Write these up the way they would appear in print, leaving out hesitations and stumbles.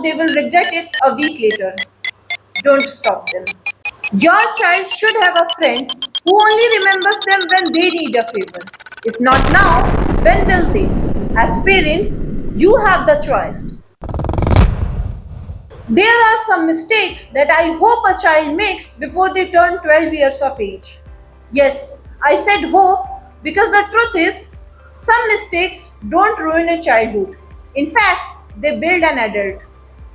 they will regret it a week later. Don't stop them. Your child should have a friend who only remembers them when they need a favor. If not now, when will they? As parents, you have the choice. There are some mistakes that I hope a child makes before they turn 12 years of age. Yes, I said hope because the truth is, some mistakes don't ruin a childhood. In fact, they build an adult.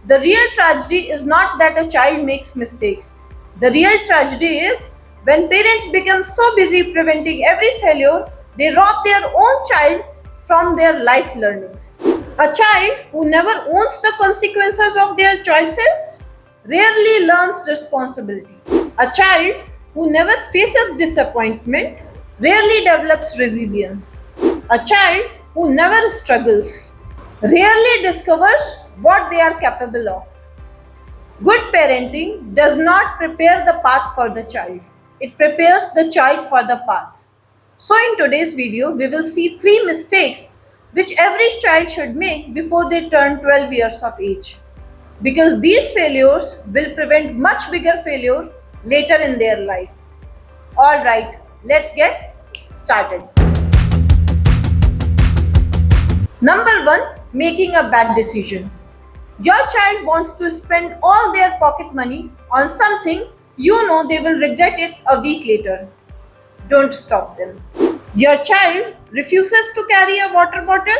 The real tragedy is not that a child makes mistakes. The real tragedy is when parents become so busy preventing every failure, they rob their own child from their life learnings. A child who never owns the consequences of their choices rarely learns responsibility. A child who never faces disappointment rarely develops resilience. A child who never struggles rarely discovers what they are capable of. Good parenting does not prepare the path for the child, it prepares the child for the path. So, in today's video, we will see three mistakes which every child should make before they turn 12 years of age. Because these failures will prevent much bigger failure later in their life. Alright, let's get started. Number 1, making a bad decision. Your child wants to spend all their pocket money on something you know they will regret it a week later. Don't stop them. Your child refuses to carry a water bottle?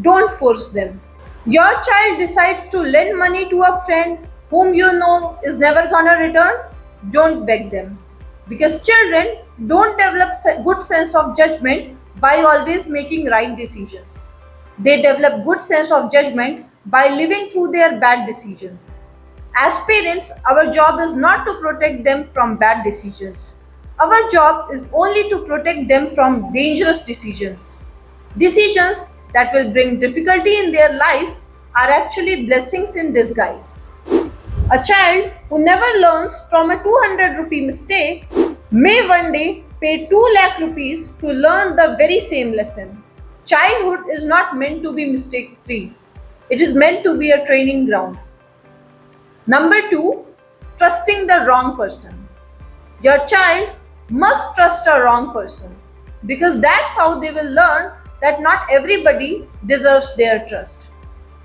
Don't force them. Your child decides to lend money to a friend whom you know is never gonna return? Don't beg them. Because children don't develop good sense of judgment by always making right decisions. They develop good sense of judgment by living through their bad decisions. As parents, our job is not to protect them from bad decisions. Our job is only to protect them from dangerous decisions. Decisions that will bring difficulty in their life are actually blessings in disguise. A child who never learns from a 200 rupee mistake may one day pay 2 lakh rupees to learn the very same lesson. Childhood is not meant to be mistake free. It is meant to be a training ground. Number 2, trusting the wrong person. Your child must trust a wrong person because that's how they will learn that not everybody deserves their trust.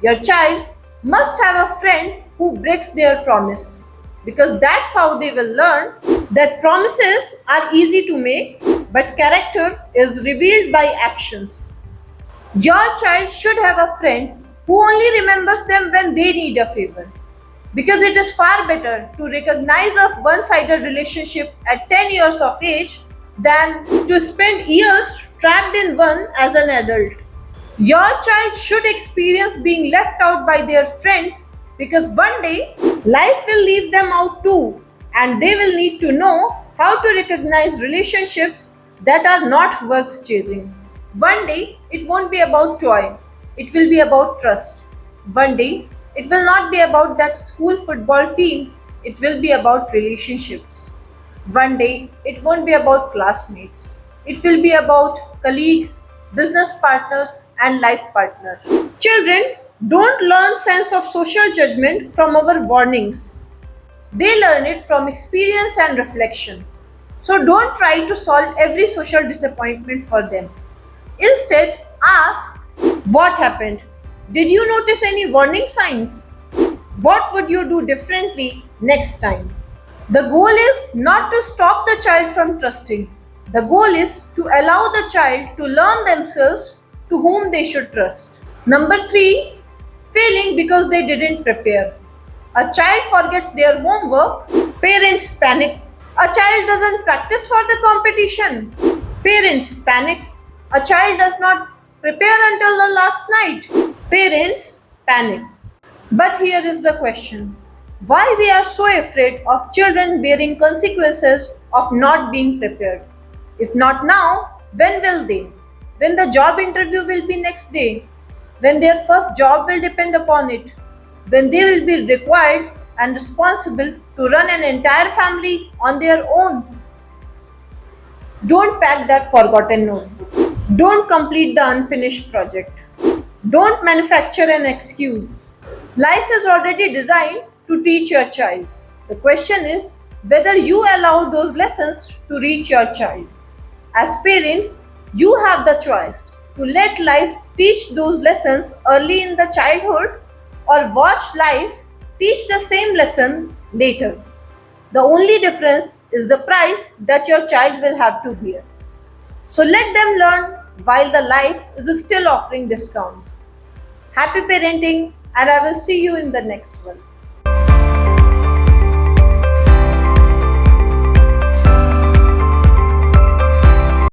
Your child must have a friend who breaks their promise because that's how they will learn that promises are easy to make but character is revealed by actions. Your child should have a friend who only remembers them when they need a favor. Because it is far better to recognize a one-sided relationship at 10 years of age than to spend years trapped in one as an adult. Your child should experience being left out by their friends because one day life will leave them out too and they will need to know how to recognize relationships that are not worth chasing. One day it won't be about toy, it will be about trust. One day it will not be about that school football team, it will be about relationships. One day it won't be about classmates, it will be about colleagues, business partners, and life partners. Children don't learn sense of social judgment from our warnings. They learn it from experience and reflection. So don't try to solve every social disappointment for them. Instead, ask, what happened? Did you notice any warning signs? What would you do differently next time? The goal is not to stop the child from trusting. The goal is to allow the child to learn themselves to whom they should trust. Number 3, failing because they didn't prepare. A child forgets their homework, parents panic. A child doesn't practice for the competition, parents panic. A child does not prepare until the last night, parents panic. But here is the question. Why we are so afraid of children bearing consequences of not being prepared? If not now, when will they? When the job interview will be next day? When their first job will depend upon it? When they will be required and responsible to run an entire family on their own? Don't pack that forgotten notebook. Don't complete the unfinished project. Don't manufacture an excuse. Life is already designed to teach your child. The question is whether you allow those lessons to reach your child. As parents, you have the choice to let life teach those lessons early in the childhood or watch life teach the same lesson later. The only difference is the price that your child will have to bear. So let them learn while the life is still offering discounts. Happy parenting, and I will see you in the next one.